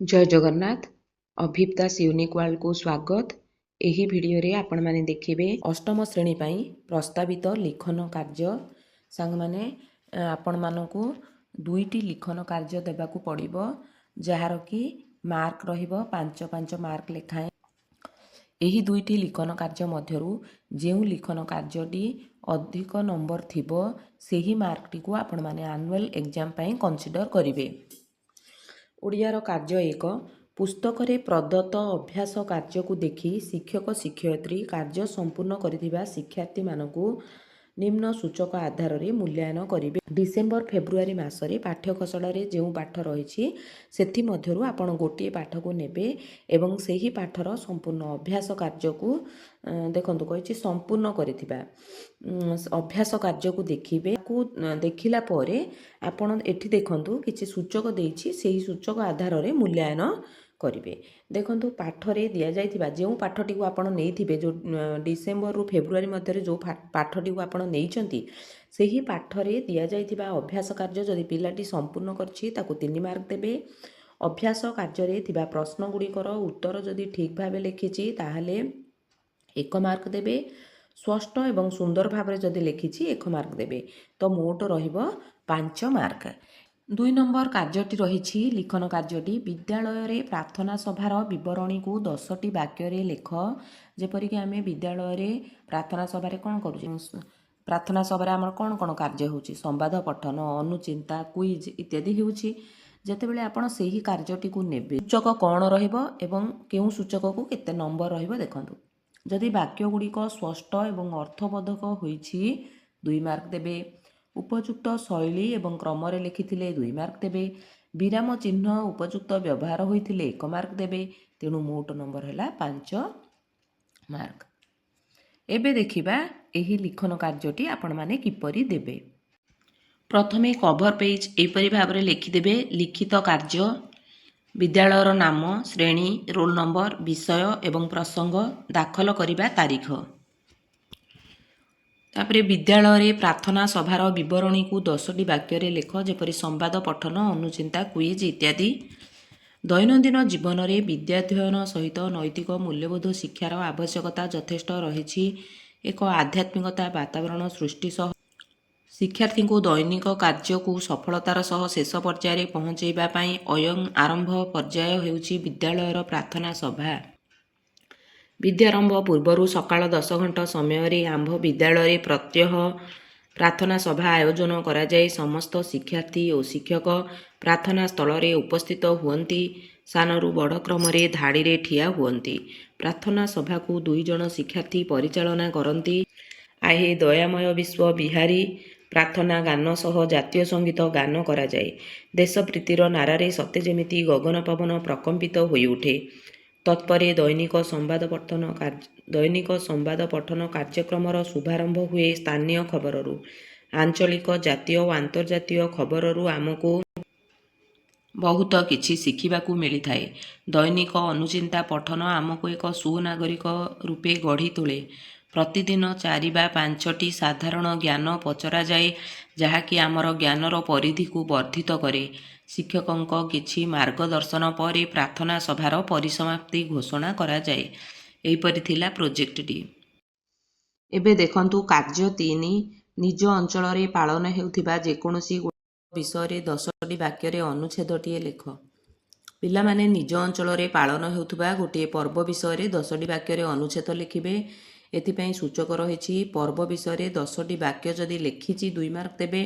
जय जगन्नाथ। अभिप दास unique world को स्वागत। एही भिडियो रे आपण माने देखिबे अष्टम श्रेणी पाई प्रस्तावित लिखन कार्य। सांग माने आपण मानकू दुईटी लिखन कार्य देबाकू पड़िबो, जहार कि मार्क रहिबो 5-5 मार्क लेखाएं। एही दुईटी लिखन कार्य मध्यरु जेउ लिखन कार्यटी अधिक नंबर थिबो सेही मार्कटी को आपण माने एनुअल एग्जाम पाई कंसीडर करिवे। ओडियार कार्य 1 पुस्तकरे प्रदत्त अभ्यास कार्य को देखि शिक्षक शिक्षयित्री कार्य संपूर्ण करिथिबा शिक्षार्थी मानकू निम्न सूचक आधार रे मूल्यांकन करिवे। डिसेम्बर फेब्रुआरी मासरे पाठ्य खसड़ारे जो पाठ रही सेथि मध्यरु आपण गोटे पाठ को नेबे एवं सेही पाठर संपूर्ण अभ्यास कार्य को देखंतु कहिछि संपूर्ण करिथिबा अभ्यास कार्य को देखिबे। को देखिला परे आपण एठी देखंतु किछि सूचक देछि, सेही सूचक आधार रे मूल्यांकन करिवे। देखंतु पाठरे दिया जाइथिबा जो पाठटी को आपण नेइथिबे, जो डिसेम्बर रु फेब्रुआरी मध्यरे जो पाठटी को आपण नेइचंती सेही पाठरे दिया जाइथिबा अभ्यास कार्य जदि पिलाटी संपूर्ण करछि ताकू 3 मार्क देबे। अभ्यास कार्य रे थिबा प्रश्न गुड़िकर उत्तर जदि ठीक भाबे लिखिछि ताहाले 1 मार्क देबे। स्पष्ट एवं सुंदर भाव जदि लिखिछि 1 मार्क देबे। तो मोट रहिबो 5 मार्क। 2 नंबर कार्यटी रही लिखन कार्यटी विद्यालय रे प्रार्थना सभार विवरणी को 10टी वाक्य रे लेख। जेपरिक आम विद्यालय रे प्रार्थना सभा कौन करूँ, प्रार्थना सभा आम कौन कौन कार्य होची, संवाद पठन, अनुचिंता, क्विज इत्यादि होची। जेतेबेले आपण सेही कार्यटी को नेबे सूचक कौन रहिबो एवं केउ सूचक को केते नंबर रहिबो देखंतु। जदि वाक्य गुड़िक स्पष्ट एवं अर्थबोधक होईछि 2 मार्क देबे। उपयुक्त शैली एवं क्रम रे लिखिथिले 2 मार्क देबे। विराम चिन्ह उपयुक्त व्यवहार होइथिले 1 मार्क देबे। तेणु मोट नंबर हैला 5 मार्क। एबे देखिबा एही लिखन कार्यटी आपण माने किपरि देबे। प्रथमे कवर पेज एपरि भाबरे लिखिदेबे लिखित कार्य, विद्यालयर नाम, श्रेणी, रोल नंबर, विषय एवं प्रसंग, दाखल करिबा तारीख। तापरे विद्यालय रे प्रार्थना सभार विवरणी को 10टी वाक्य रे लेख, जेपरि संवाद पठन, अनुचिंता, क्विज इत्यादि। दैनंदिन जीवन रे विद्याध्ययन सहित नैतिक मूल्यबोध शिक्षार आवश्यकता यथेष्ट रही। एक आध्यात्मिकता वातावरण सृष्टि सह शिक्षार्थी को दैनिक कार्य को सफलतार सह शेष पर्याय पहुँचैबा पई अयं आरंभ पर्याय हेउछि विद्यालयर प्रार्थना सभा। विद्यारंभ पूर्वर सकाळ 10 घंटा समय आंभ विद्यालय प्रत्यह प्रार्थना सभा आयोजन करा जाय। समस्त शिक्षार्थी और शिक्षक प्रार्थना स्थल रे उपस्थित हुअन्ति। सानरु बड़ क्रम रे धाड़ी रे ठिया हुअन्ति। प्रार्थना सभा को 2 जन शिक्षार्थी परिचालना करन्ति। आहे दयामय विश्व बिहारी प्रार्थना गान सह जातीय संगीत गान करा जाय। देशप्रीतिर नारारे सत्य जेमिति गगन पवन प्रकम्पित होई उठे। तत्परे दैनिक संवाद पठन कार्यक्रमर शुभारंभ हुए स्थानीय खबररू। आंचलिक, जातीय और अंतर्जातीय खबररू आमको बहुत किछि शिखिबाकू मिलिथाए। दैनिक अनुचिंता पठन आमको एक सुनागरिक रूपे गढ़ी तोले। प्रतिदिन 4 ବା 5टी साधारण ज्ञान पचरा जाए, जहाँकि आमर ज्ञानर परिधि को वर्धित करे। शिक्षकों किछि मार्गदर्शन पर प्रार्थना सभार परिसमाप्ति घोषणा करा जाए। एहिपरि थिला प्रोजेक्टटी। एबे देखंतु कार्य 3 निज अंचल रे पालन हेउथिबा जेकोनोसी विषय रे 10टी वाक्य रे अनुच्छेदटीए लेख। पिला माने निज अंचल रे पालन हेउथिबा गोटे पर्व विषय रे 10टी वाक्य रे अनुच्छेद लिखिबे। एथिपई सूचक रही पर्व विषय रे 10टी वाक्य जदि लिखिछि 2 मार्क देबे।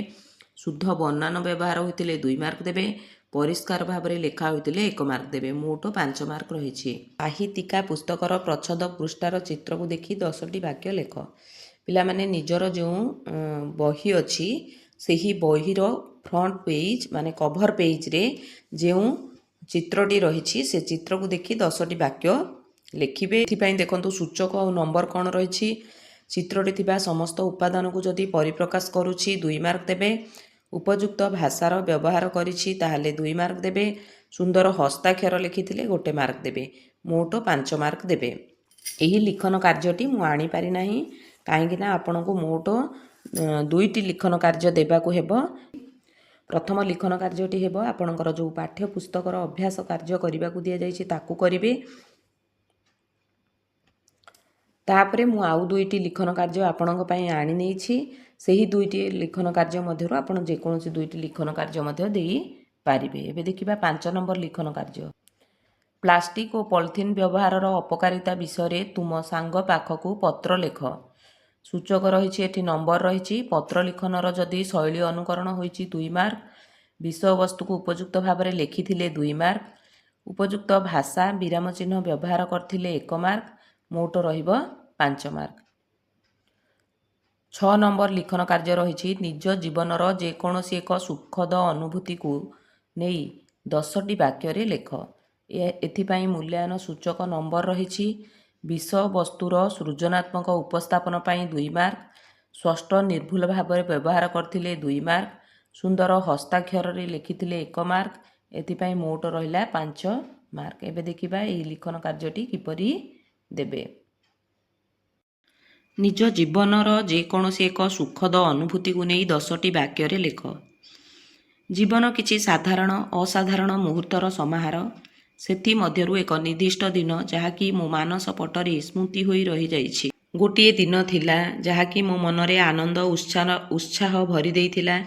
शुद्ध बर्णान व्यवहार होइतिले 2 मार्क देबे। परिष्कार भाव रे लेखा होइतिले 1 मार्क देबे। मोट 5 मार्क रही। साहित्यिका पुस्तकर प्रच्छद पृष्ठार चित्र को देखि 10टी वाक्य लेख। पिला माने निजर जो बही अछि सेही बहीर फ्रंट पेज माने कवर पेज रे जो चित्रटी रही से चित्र को देखि 10टी वाक्य लिखिबे। एथिपई देखंतु सूचक और नंबर कौन रही। चित्रटी थिबा समस्त उपादान को जदि परिप्रकाश करूछि 2 मार्क देबे। उपयुक्त भाषार व्यवहार करिछि ताहाले 2 मार्क देबे। सुंदर हस्ताक्षर लिखिथिले 1 मार्क देबे। मोट 5 मार्क देबे। एही लिखन कार्यटी मु आनी पारि नाही, काहेकि ना आपनको मोट 2टी लिखन कार्य देबाकू हेबो। प्रथम लिखन कार्यटी हेब आपणकर जो पाठ्य पुस्तकर अभ्यास कार्य करने को दि जाइए ताकू करेंगे। तापरे मु आउ दुईटी लिखन कार्य आपणक पई आनी नेछि सेही दुईटी लिखन कार्य मध्यरु आपण जेकोसी दुईटी लिखन कार्य मध्य देई पारिबे। एबे देखिबा 5 नंबर लिखन कार्य। प्लास्टिक और पॉलिथिन व्यवहार अपकारिता विषय तुम सांग पाखकू पत्र लेख। सूचक रही एटी नंबर रही पत्र लिखनर जदि शैली अनुकरण होइछि 2 मार्क, विषय वस्तु को उपयुक्त भाव में लिखिथिले 2 मार्क, उपयुक्त भाषा विराम चिन्ह व्यवहार करथिले 1 मार्क, मोट रहिबो 5 मार्क। 6 नंबर लिखन कार्य रही निज जीवनर जेकोसी एक सुखद अनुभूति को नहीं 10टी वाक्य लेख। एथिपाई मूल्यांकन सूचक नंबर रही विषय वस्तुर सृजनात्मक उपस्थापन पर 2 मार्क, स्पष्ट निर्भुल भाव में व्यवहार करथिले 2 मार्क, सुंदर हस्ताक्षर लिखिथिले 1 मार्क, एथिपाई मोट रहिला 5 मार्क। एबे देखिबा एही लिखन कार्यटी किपरि देबे। निज जीवनर जेकोसी एक सुखद अनुभूति को नहीं 10टी वाक्य लेख। जीवन किछि साधारण असाधारण मुहूर्तर समाहार, सेथि मध्यरु एक निर्दिष्ट दिन जहाँकि मो मानस पटरे स्मृति होई रही जाइछि। गोटिए दिन थिला जहाँकि मो मनरे आनंद उत्साह भरी देइथिला।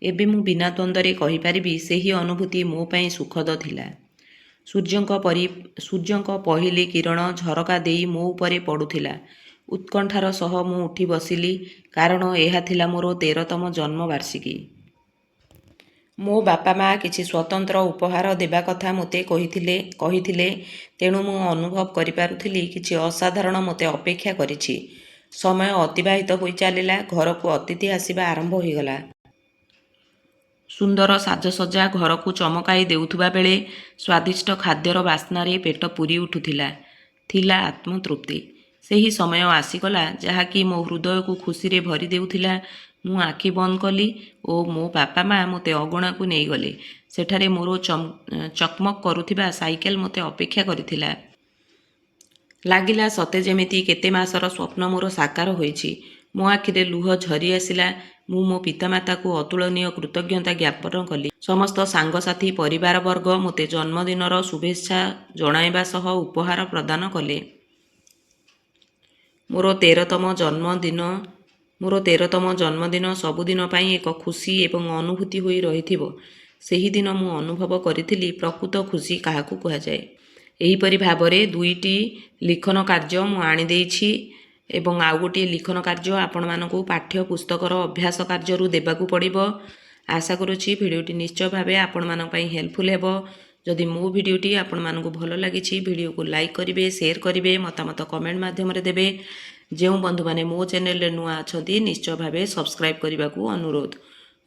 एबे मु बिना द्वंद्वरे कहि परिबि सेही अनुभूति मो पई सुखद थिला। सूर्यंक पहिले किरण झरका देई मो उपरे पडुथिला। उत्कंठार सह मु उठी बसिली कारण एहा थिला मोर 13तम जन्मवार्षिकी। मो बापा माँ किछि स्वतंत्र उपहार देबा कथा मते कहिथिले तेणु मु अनुभव करि पारुथिली किछि असाधारण मते अपेक्षा करिछि। समय अतिबाहित होई चलिला, घर को अतिथि आसीबा आरंभ होईगला। सुंदर साजसज्जा घर को चमकाई देउथुबा बेले स्वादिष्ट खाद्यर बास्नारे पेट पूरी उठुथिला। थिला आत्मतृप्ति। सेही समय आसीगला जहाँकि मो हृदय को खुशी रे भरी देउथिला। मु आखि बंद कली और मो बापा माँ मते अगणा को नहीं गले। सेठारे मोर चकमक करुथिबा साइकेल मते अपेक्षा करिथिला। लागिला सते जेमिति केते मासर स्वप्न मोर साकार होइछि। मो आखिरे लुह झरी आसिला। मु मो पितामाता को अतुलनीय कृतज्ञता ज्ञापन कली। समस्त सांगसाथी परिवार वर्ग मते जन्मदिनर शुभेच्छा जणाइबा सह उपहार प्रदान कले। मोर 13तम जन्मदिन सबुदिन पाई एक खुशी एवं अनुभूति होई रहिथिबो। सेही दिन मु अनुभव करिथिली प्रकृत खुशी काहाकू कुहा जाए। एहीपरि भाबरे दुईटी लिखन कार्य मु आनी देइछि एवं आउ गोटे लिखन कार्य आपण मानकू पाठ्य पुस्तकर अभ्यास कार्यरू देबाकू पड़िबो। आशा करुछि भिडियोटी निश्चय भावे आपण मानक पई हेल्पफुल हेबो। जदि मो भिडियोटी आपण मानकू भल लागिछि भिडियो को लाइक करिवे, शेयर करिवे, मतामत कमेंट माध्यम रे देबे। जेउ बंधु माने मो चैनल रे नुआ अछंती निश्चय भावे सब्सक्राइब करने को अनुरोध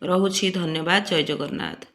रहुछि। धन्यवाद। जय जगन्नाथ।